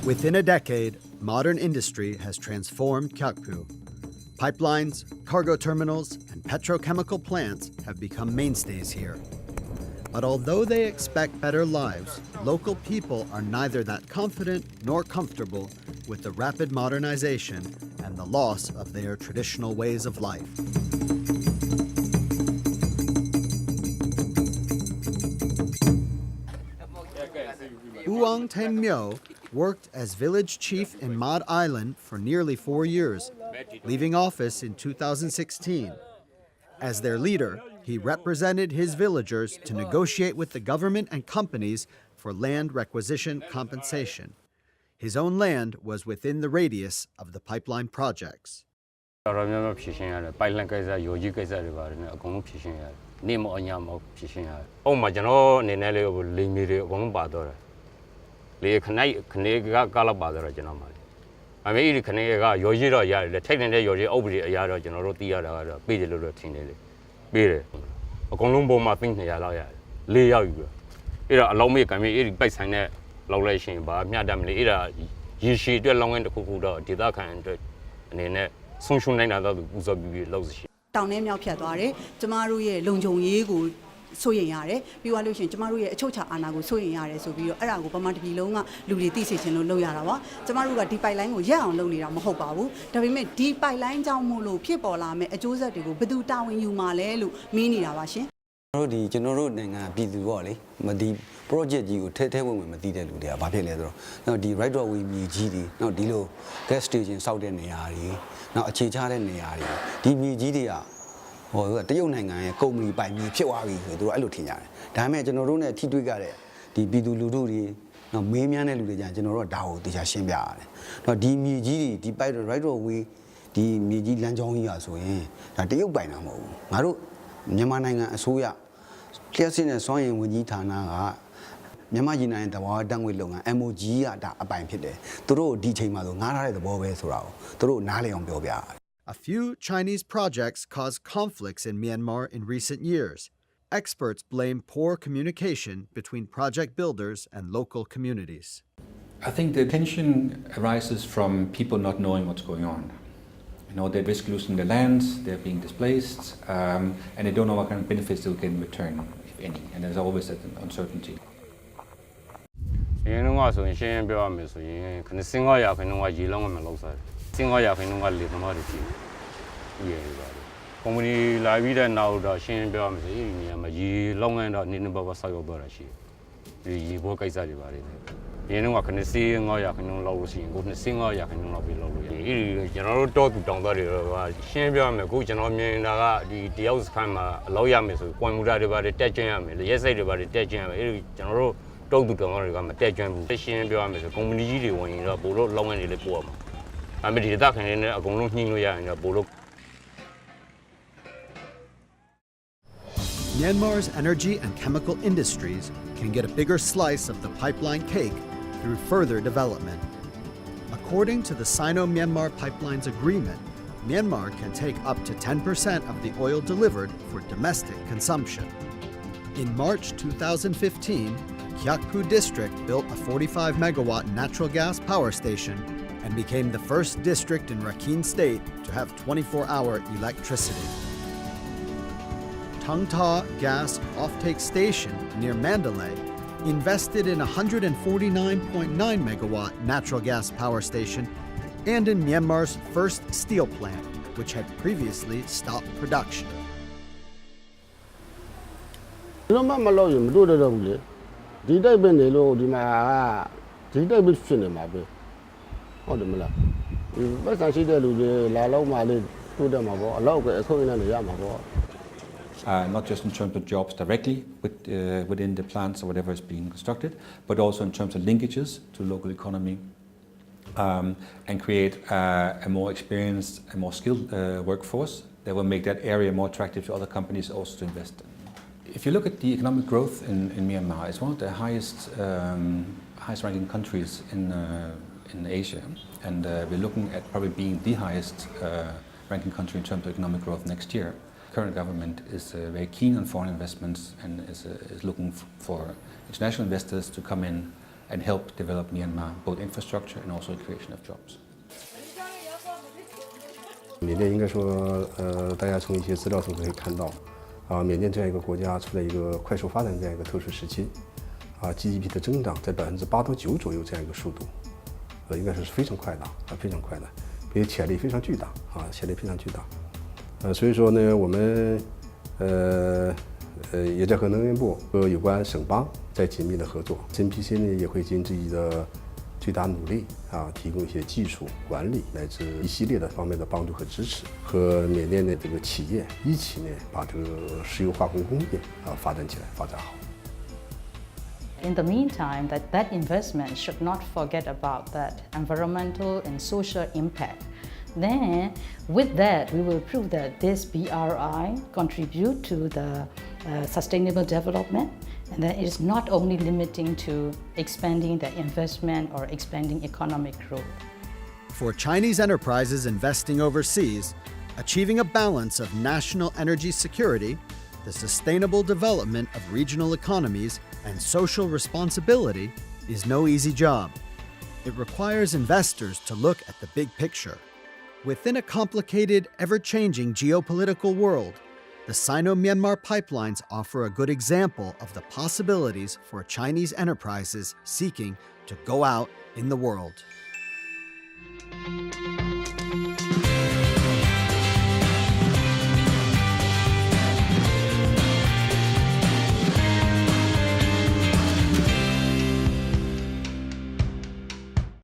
Within a decade, modern industry has transformed Gyakpu. Pipelines, cargo terminals, and petrochemical plants have become mainstays here. But although they expect better lives, local people are neither that confident nor comfortable with the rapid modernization and the loss of their traditional ways of life. Uang Tenmyo worked as village chief in Mad Island for nearly 4 years, leaving office in 2016. As their leader, he represented his villagers to negotiate with the government and companies for land requisition compensation. His own land was within the radius of the pipeline projects. project you take when we did the Babel. Now the right of way me GD, now Dilo, gas station Southern Yari, now a Chichar in Yari, DB GDA, or the Yonanga, come by me, Piawi, do Alutina. Damage Generona Tidugare, the Bidu Luduri, now Mamian and General Dow, the Jashimia. Now DB GD, the by the right of way, the Miji Lanjonia, so that you by now. Maru, Yamananga, Suya, Kiasin and Soyan with Yitana. Nyamajina and the war done with long MOG at a bine pit. Through DJ Malo, Nara the Bowe throughout, through Nale on Bobia. A few Chinese projects caused conflicts in Myanmar in recent years. Experts blame poor communication between project builders and local communities. I think the tension arises from people not knowing what's going on. You know, they risk losing their lands, they're being displaced, and they don't know what kind of benefits they'll get in return, if any, and there's always that uncertainty. Single ya can know you long on the single ya can know little more. Comedy la vida now the Shin Bellam is long and in Baba Sago Borashi. The book is at you know what can see and I can know low sing, good single ya can not be low. General talk down the Shin Bellam, good general mean the house come lawyer miss one would about the Tajam, yes, about the Tajam, general. Talk to the Tajam, Shin Bellam is a community when you know Bolo long and the poor. I made the duck and a Golo Ninuya and a Bolo. Myanmar's energy and chemical industries can get a bigger slice of the pipeline cake through further development. According to the Sino-Myanmar Pipelines Agreement, Myanmar can take up to 10% of the oil delivered for domestic consumption. In March 2015, Gyakpu district built a 45-megawatt natural gas power station and became the first district in Rakhine State to have 24-hour electricity. Tung Ta Gas Offtake Station near Mandalay invested in a 149.9-megawatt natural gas power station and in Myanmar's first steel plant, which had previously stopped production. The day been the low, the day been finished, my baby. Oh, the Miller. But I see the Lalo Mali to them about a lot of going on the Yamaha. Not just in terms of jobs directly within the plants or whatever is being constructed, but also in terms of linkages to local economy and create a more experienced and more skilled workforce that will make that area more attractive to other companies also to invest in. If you look at the economic growth in Myanmar, it's one of the highest ranking countries in Asia, and we're looking at probably being the highest ranking country in terms of economic growth next year. The current government is very keen on foreign investments and is looking for international investors to come in and help develop Myanmar, both infrastructure and also the creation of jobs. 缅甸应该说，大家从一些资料中可以看到，缅甸这样一个国家处在一个快速发展这样一个特殊时期，GDP 的增长在8%到9%左右这样一个速度，应该是非常快的，非常快的，并且潜力非常巨大，潜力非常巨大，所以说呢，我们也在和能源部和有关省邦在紧密的合作 ，NPC 呢也会尽自己的最大努力提供一些技术、管理乃至一系列的方面的帮助和支持，和缅甸的这个企业一起呢，把这个石油化工工业发展起来，发展好。In the meantime, that investment should not forget about that environmental and social impact. Then, with that, we will prove that this BRI contribute to the sustainable development, and that it is not only limiting to expanding the investment or expanding economic growth. For Chinese enterprises investing overseas, achieving a balance of national energy security, the sustainable development of regional economies, and social responsibility is no easy job. It requires investors to look at the big picture. Within a complicated, ever-changing geopolitical world, the Sino-Myanmar pipelines offer a good example of the possibilities for Chinese enterprises seeking to go out in the world.